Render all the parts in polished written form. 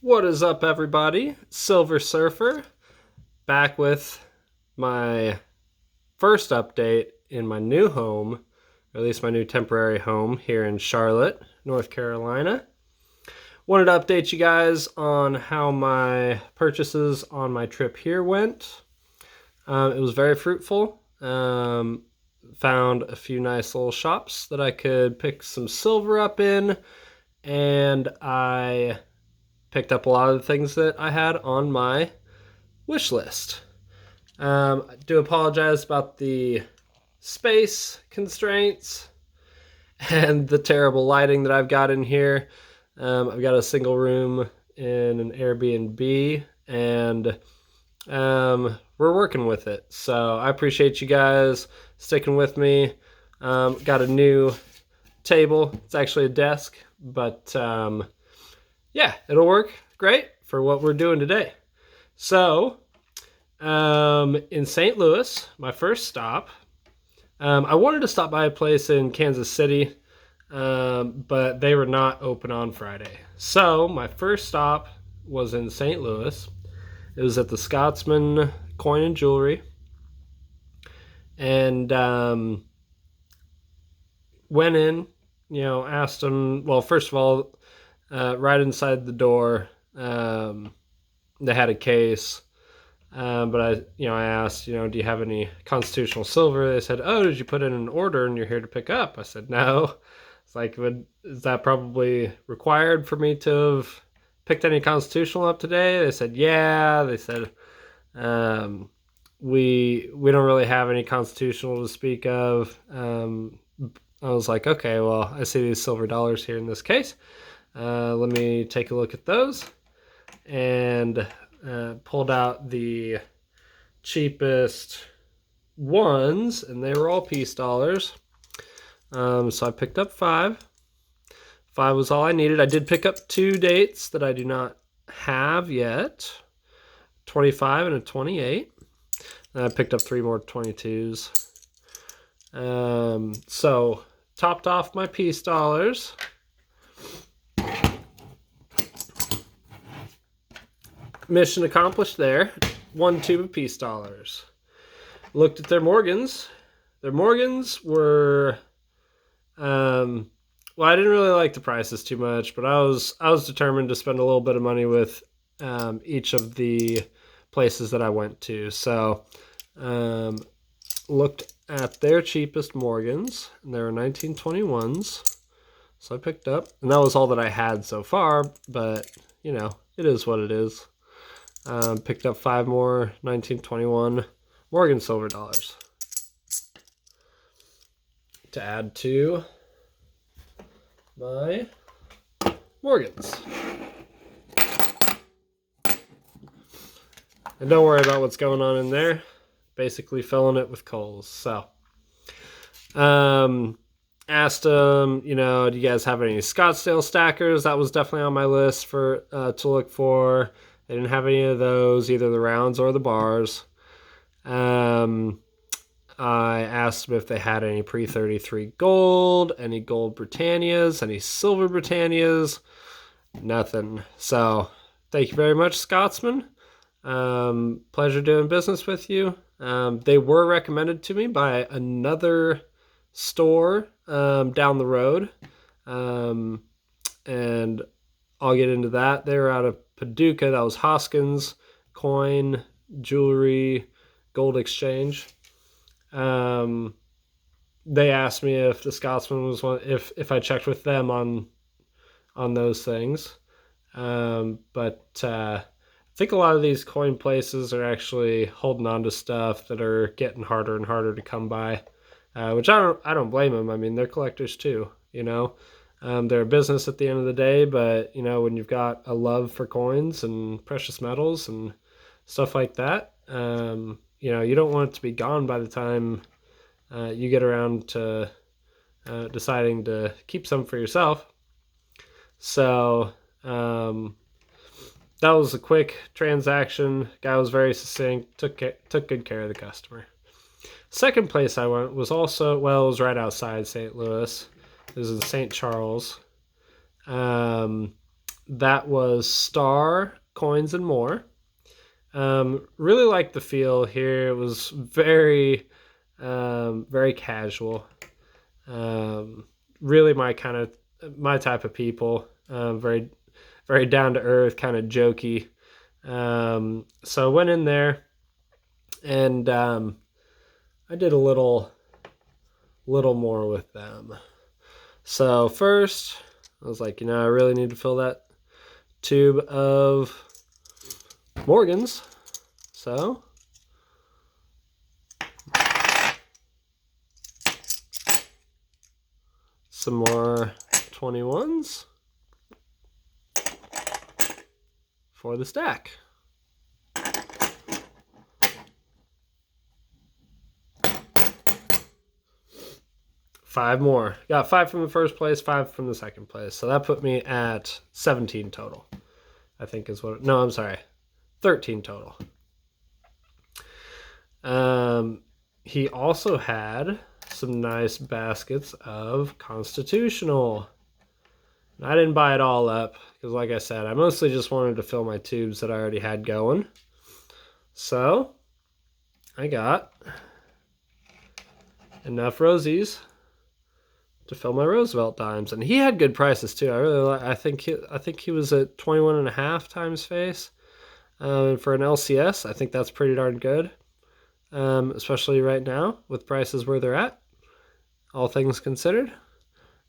What is up, everybody? Silver Surfer back with my first update in my new home, or at least my new temporary home here in Charlotte, North Carolina. Wanted to update you guys on how my purchases on my trip here went. It was very fruitful. Found a few nice little shops that I could pick some silver up in, and I picked up a lot of the things that I had on my wish list. I do apologize about the space constraints and the terrible lighting that I've got in here. I've got a single room in an Airbnb, and we're working with it. So I appreciate you guys sticking with me. Got a new table. It's actually a desk, but yeah, it'll work great for what we're doing today. So, in St. Louis, my first stop, I wanted to stop by a place in Kansas City, but they were not open on Friday. So, my first stop was in St. Louis. It was at the Scotsman Coin and Jewelry. And went in, asked them, well, first of all, right inside the door, they had a case. But I asked, do you have any constitutional silver? They said, oh, did you put in an order and you're here to pick up? I said, no. It's like, is that probably required for me to have picked any constitutional up today? They said, yeah. They said, we don't really have any constitutional to speak of. I was like, okay, well, I see these silver dollars here in this case. Let me take a look at those, and pulled out the cheapest ones, and they were all peace dollars. So I picked up 5. 5 was all I needed. I did pick up 2 dates that I do not have yet, 25 and a 28. And I picked up 3 more 22s. So topped off my peace dollars. Mission accomplished there. 1 tube of peace dollars. Looked at their Morgans. Their Morgans were, well, I didn't really like the prices too much, but I was determined to spend a little bit of money with each of the places that I went to. So, looked at their cheapest Morgans, and they were 1921s. So I picked up, and that was all that I had so far, but, it is what it is. Picked up 5 more 1921 Morgan silver dollars to add to my Morgans. And don't worry about what's going on in there. Basically filling it with coals. So, asked them, do you guys have any Scottsdale stackers? That was definitely on my list for to look for. They didn't have any of those, either the rounds or the bars. I asked them if they had any pre-33 gold, any gold Britannias, any silver Britannias. Nothing. So, thank you very much, Scotsman. Pleasure doing business with you. They were recommended to me by another store down the road. And I'll get into that. They were out of Paducah. That was Hoskins Coin, Jewelry, Gold Exchange. They asked me if the Scotsman was one, if I checked with them on those things. But I think a lot of these coin places are actually holding on to stuff that are getting harder and harder to come by, which I don't blame them. I mean, they're collectors too, They're a business at the end of the day, but, when you've got a love for coins and precious metals and stuff like that, you don't want it to be gone by the time you get around to deciding to keep some for yourself. So that was a quick transaction. Guy was very succinct, took good care of the customer. Second place I went was also, it was right outside St. Louis. This is in St. Charles. that was Star, Coins, and More. Really liked the feel here. It was very, very casual. Really my type of people. Very, very down to earth, kind of jokey. So I went in there and I did a little more with them. So first, I was like, I really need to fill that tube of Morgans. So some more 21s for the stack. Five more. Got 5 from the first place, 5 from the second place. So that put me at 17 total. I think is what... No, I'm sorry. 13 total. He also had some nice baskets of Constitutional. I didn't buy it all up because, like I said, I mostly just wanted to fill my tubes that I already had going. So I got enough Rosies to fill my Roosevelt dimes, and he had good prices too. I think he was at 21.5 times face for an LCS. I think that's pretty darn good, especially right now with prices where they're at. All things considered,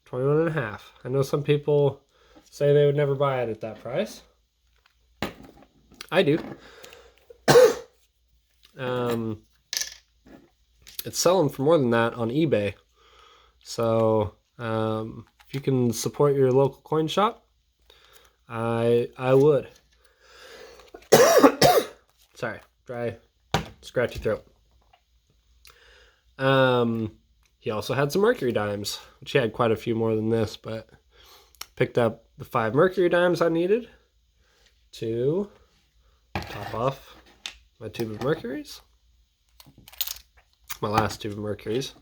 21.5. I know some people say they would never buy it at that price. I do. It's selling for more than that on eBay. So if you can support your local coin shop, I would. Sorry, dry, scratchy throat. He also had some Mercury dimes, which he had quite a few more than this, but picked up the 5 Mercury dimes I needed to top off my tube of Mercuries. My last tube of Mercuries,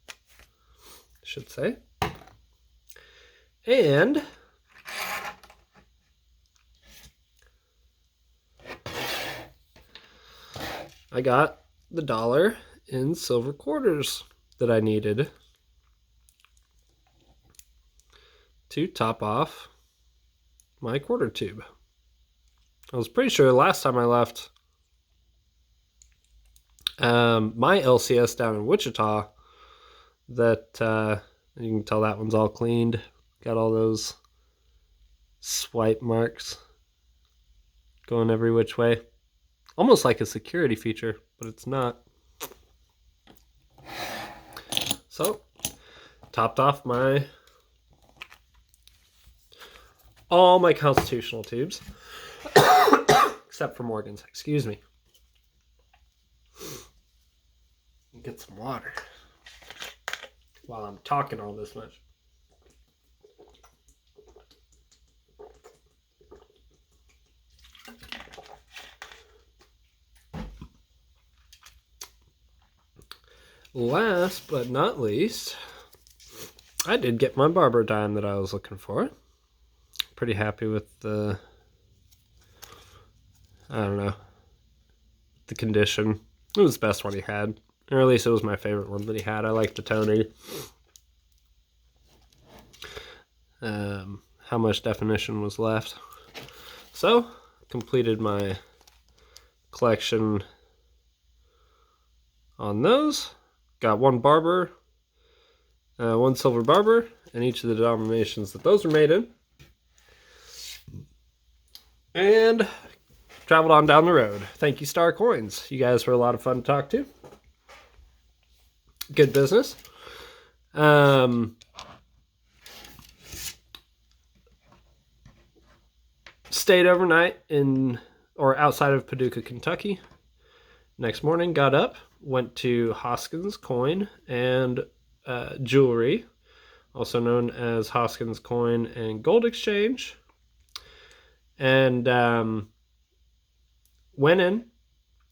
I should say. And I got the dollar in silver quarters that I needed to top off my quarter tube. I was pretty sure last time I left my LCS down in Wichita that you can tell that one's all cleaned. Got all those swipe marks going every which way. Almost like a security feature, but it's not. So, topped off all my Constitutional tubes. Except for Morgan's, excuse me. Get some water while I'm talking all this much. Last but not least, I did get my barber dime that I was looking for. Pretty happy with the, the condition. It was the best one he had. Or at least it was my favorite one that he had. I liked the toning. How much definition was left. So, completed my collection on those. Got one barber, one silver barber, and each of the denominations that those are made in. And traveled on down the road. Thank you, Star Coins. You guys were a lot of fun to talk to. Good business. Stayed overnight outside of Paducah, Kentucky. Next morning, got up, went to Hoskins Coin and Jewelry, also known as Hoskins Coin and Gold Exchange, and went in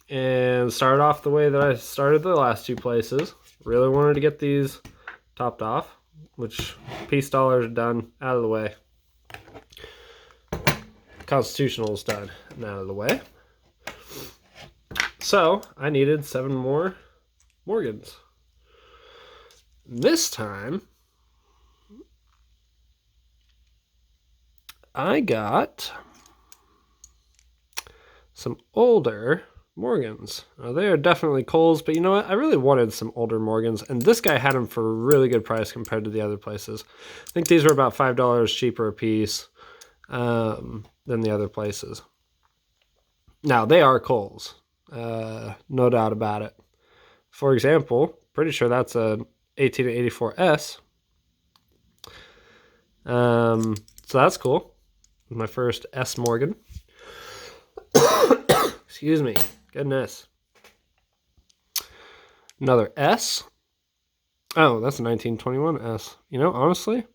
and started off the way that I started the last two places. Really wanted to get these topped off, which peace dollars are done, out of the way. Constitutional's done and out of the way. So I needed 7 more Morgans. This time, I got some older Morgans. Now, they are definitely Coles, but you know what? I really wanted some older Morgans, and this guy had them for a really good price compared to the other places. I think these were about $5 cheaper a piece than the other places. Now, they are Coles, no doubt about it. For example, pretty sure that's a 1884S. So that's cool. My first S Morgan. Excuse me. Goodness. Another S. Oh, that's a 1921 S. You know, honestly,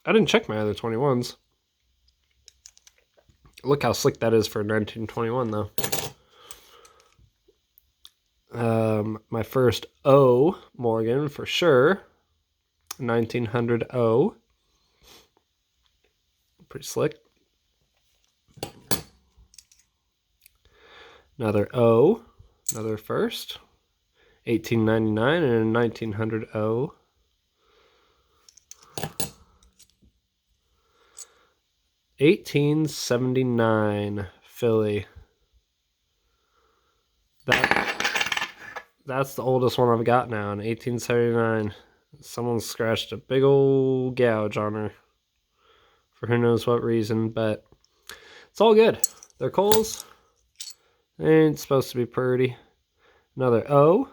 I didn't check my other 21s. Look how slick that is for a 1921, though. My first O Morgan for sure. 1900 O. Pretty slick. Another O. Another first. 1899 and a 1900 O. $18.79 Philly. That's the oldest one I've got now, in 1879. Someone scratched a big old gouge on her for who knows what reason, but it's all good. They're Coles. They ain't supposed to be pretty. Another O.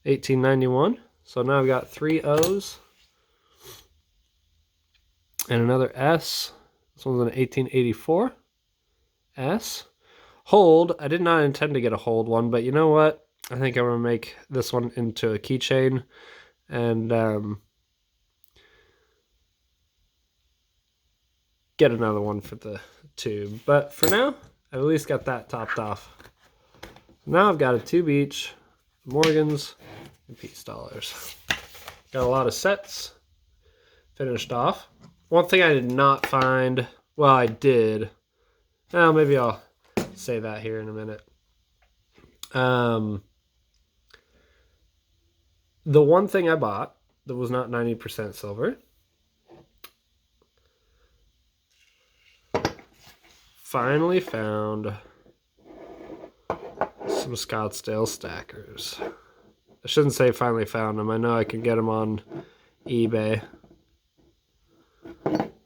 1891. So now I've got 3 O's. And another S. This one's an 1884 S. Hold. I did not intend to get a hold one, but you know what? I think I'm going to make this one into a keychain and get another one for the tube. But for now, I've at least got that topped off. Now I've got a tube each, Morgans, and Peace Dollars. Got a lot of sets finished off. One thing I did not find, well, I did. Well, maybe I'll say that here in a minute. The one thing I bought that was not 90% silver, finally found some Scottsdale stackers. I shouldn't say finally found them. I know I can get them on eBay.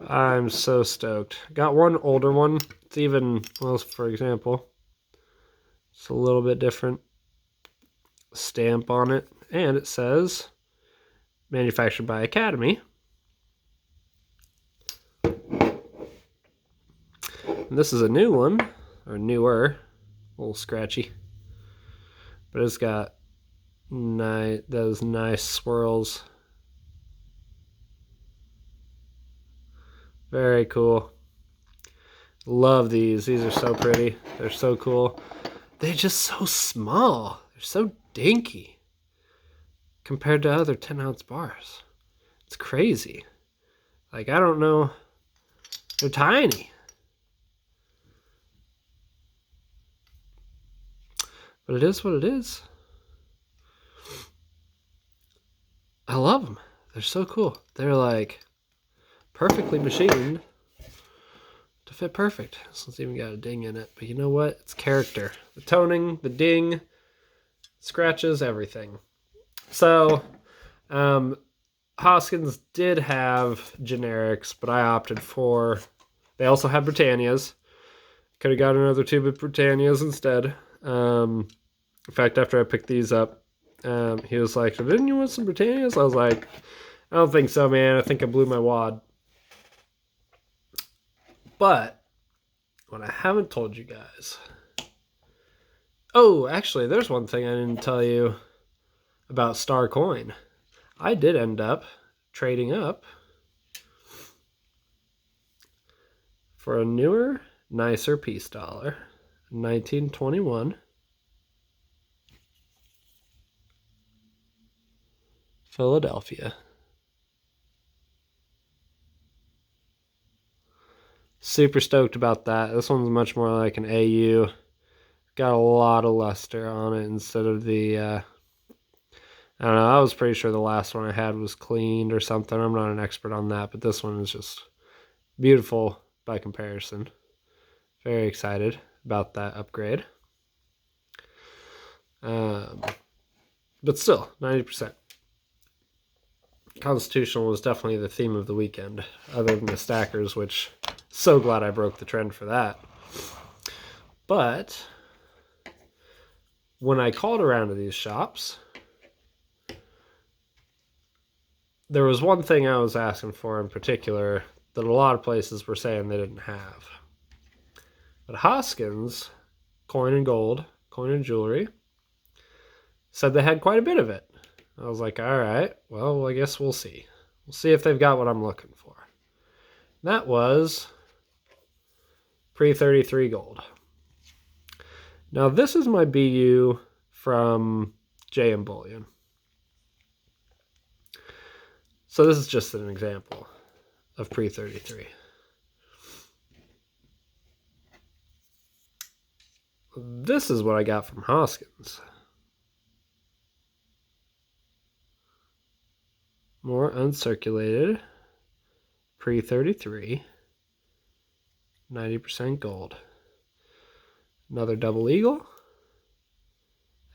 I'm so stoked. Got one older one. It's even, well, for example, it's a little bit different stamp on it. And it says, manufactured by Academy. And this is a new one, or newer, a little scratchy. But it's got those nice swirls. Very cool. Love these. These are so pretty. They're so cool. They're just so small. They're so dinky compared to other 10-ounce bars. It's crazy. Like, I don't know. They're tiny. But it is what it is. I love them. They're so cool. They're like perfectly machined to fit perfect. This one's even got a ding in it. But you know what? It's character. The toning, the ding, scratches, everything. So, Hoskins did have generics, but I opted for... They also had Britannias. Could have got another tube of Britannias instead. In fact, after I picked these up, he was like, didn't you want some Britannias? I was like, I don't think so, man. I think I blew my wad. But what I haven't told you guys... Oh, actually, there's one thing I didn't tell you about Star Coin. I did end up trading up for a newer, nicer Peace Dollar. 1921. Philadelphia. Super stoked about that. This one's much more like an AU. Got a lot of luster on it instead of the, I don't know, I was pretty sure the last one I had was cleaned or something. I'm not an expert on that, but this one is just beautiful by comparison. Very excited about that upgrade. But still, 90%. Constitutional was definitely the theme of the weekend, other than the stackers, which so glad I broke the trend for that. But when I called around to these shops, there was one thing I was asking for in particular that a lot of places were saying they didn't have. But Hoskins, coin and gold, coin and jewelry, said they had quite a bit of it. I was like, all right, well, I guess we'll see. We'll see if they've got what I'm looking for. That was pre-33 gold. Now, this is my BU from JM Bullion. So this is just an example of pre-33. This is what I got from Hoskins. More uncirculated, pre-33, 90% gold. Another double eagle.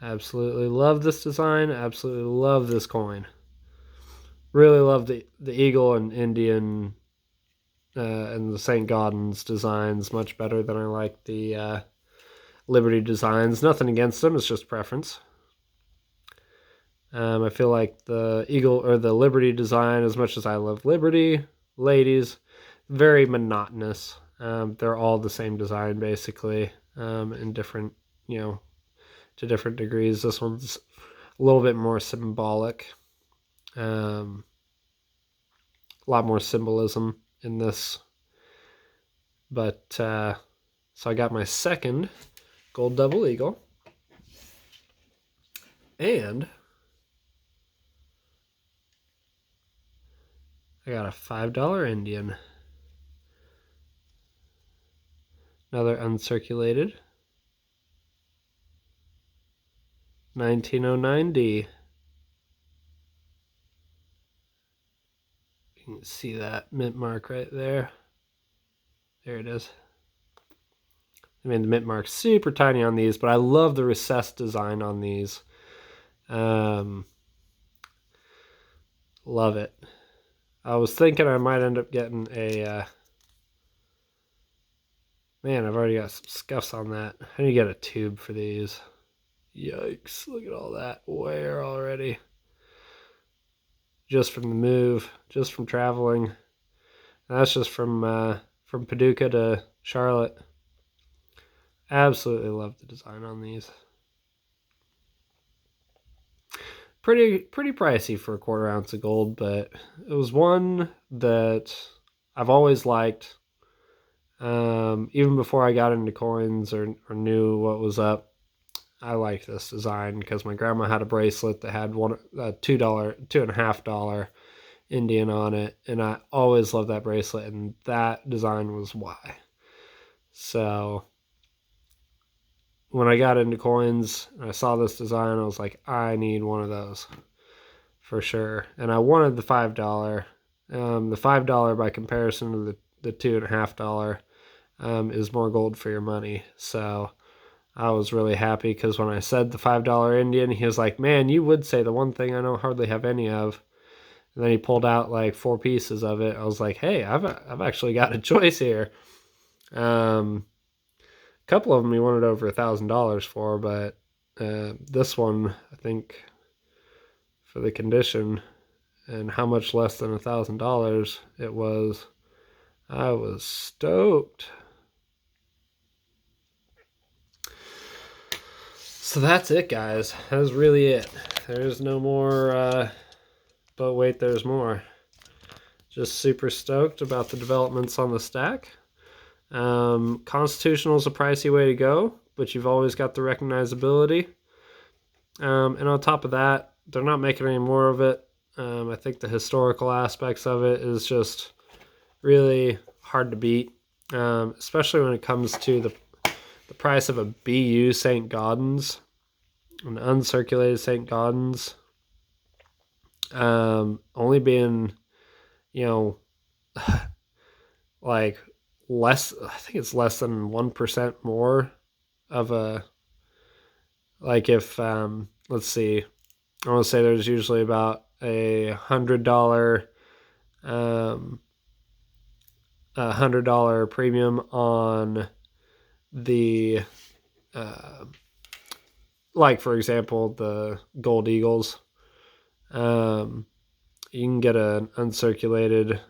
Absolutely love this design. Absolutely love this coin. Really love the eagle and Indian and the St. Gaudens designs much better than I like the Liberty designs. Nothing against them, it's just preference. I feel like the eagle or the Liberty design, as much as I love Liberty, ladies, very monotonous. They're all the same design basically, in different, to different degrees. This one's a little bit more symbolic. A lot more symbolism in this. But, so I got my second gold double eagle. And I got a $5 Indian. Another uncirculated. 1909D. You can see that mint mark right there. There it is. I mean, the mint mark's super tiny on these, but I love the recessed design on these. Love it. I was thinking I might end up getting a... man, I've already got some scuffs on that. I need to get a tube for these. Yikes, look at all that wear already. Just from the move, just from traveling. That's just from Paducah to Charlotte. Absolutely love the design on these. Pretty pricey for a 1/4 ounce of gold, but it was one that I've always liked. Even before I got into coins or knew what was up, I liked this design because my grandma had a bracelet that had $2.50 Indian on it, and I always loved that bracelet, and that design was why. So when I got into coins and I saw this design, I was like, I need one of those for sure. And I wanted the $5. The $5 by comparison to the $2.50 is more gold for your money. So I was really happy because when I said the $5 Indian, he was like, man, you would say the one thing I don't hardly have any of. And then he pulled out like 4 pieces of it. I was like, hey, I've actually got a choice here. A couple of them he wanted over $1,000 for, but this one, I think, for the condition and how much less than $1,000 it was, I was stoked. So that's it, guys. That's really it. There's no more, but wait, there's more. Just super stoked about the developments on the stack. Constitutional is a pricey way to go, but you've always got the recognizability. And on top of that, they're not making any more of it. I think the historical aspects of it is just really hard to beat. especially when it comes to the price of a BU St. Gaudens, an uncirculated St. Gaudens, only being, you know, like less, I think it's less than 1% more of a, like if, let's see, I want to say there's usually about $100, $100 premium on the, like for example, the Gold Eagles. You can get an uncirculated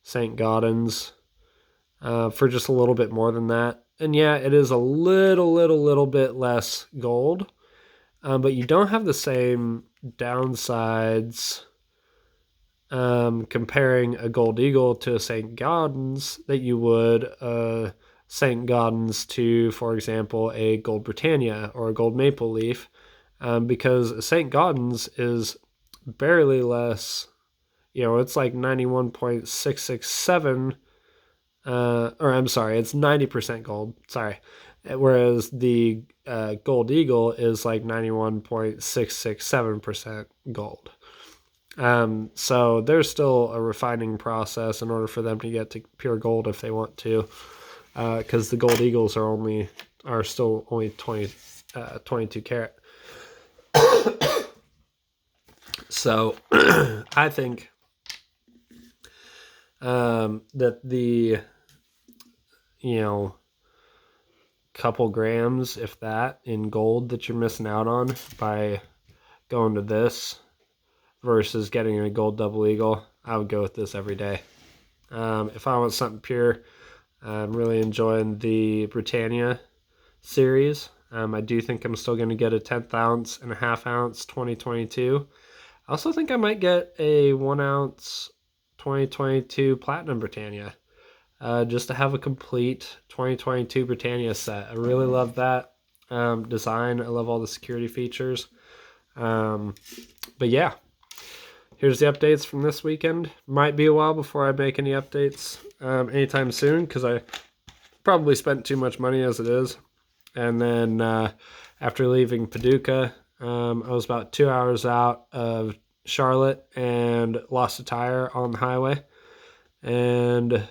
St. Gaudens for just a little bit more than that. And yeah, it is a little bit less gold, but you don't have the same downsides comparing a Gold Eagle to a St. Gaudens that you would St. Gaudens to, for example, a Gold Britannia or a Gold Maple Leaf, because St. Gaudens is barely less, it's like 91.667, or I'm sorry, it's 90% gold, sorry, whereas the Gold Eagle is like 91.667% gold. So there's still a refining process in order for them to get to pure gold if they want to, because the Gold Eagles are still only 22 karat. So I think that the couple grams, if that, in gold that you're missing out on by going to this versus getting a gold double eagle, I would go with this every day. If I want something pure, I'm really enjoying the Britannia series. I do think I'm still going to get a 1/10 ounce and a 1/2 ounce 2022. I also think I might get a 1 ounce 2022 Platinum Britannia, just to have a complete 2022 Britannia set. I really love that design. I love all the security features. But yeah, here's the updates from this weekend. Might be a while before I make any updates anytime soon, because I probably spent too much money as it is. And then after leaving Paducah, I was about 2 hours out of Charlotte and lost a tire on the highway and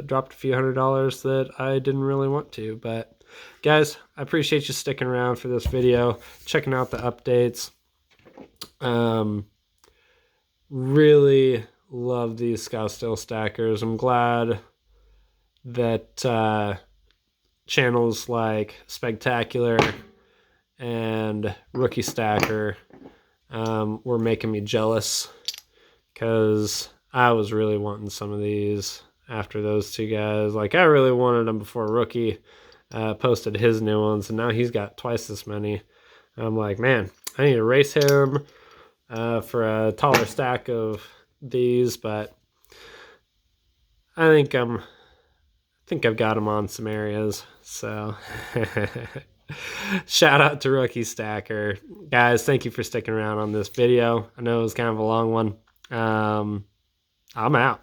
dropped a few $100s that I didn't really want to. But guys, I appreciate you sticking around for this video, checking out the updates. Really love these Scottsdale stackers. I'm glad that channels like Spectacular and Rookie Stacker were making me jealous, because I was really wanting some of these after those two guys. Like, I really wanted them before Rookie posted his new ones, and now he's got twice as many. I'm like, man, I need to race him for a taller stack of these, but I think I've got him on some areas. So shout out to Rookie Stacker. Guys, thank you for sticking around on this video. I know it was kind of a long one. I'm out.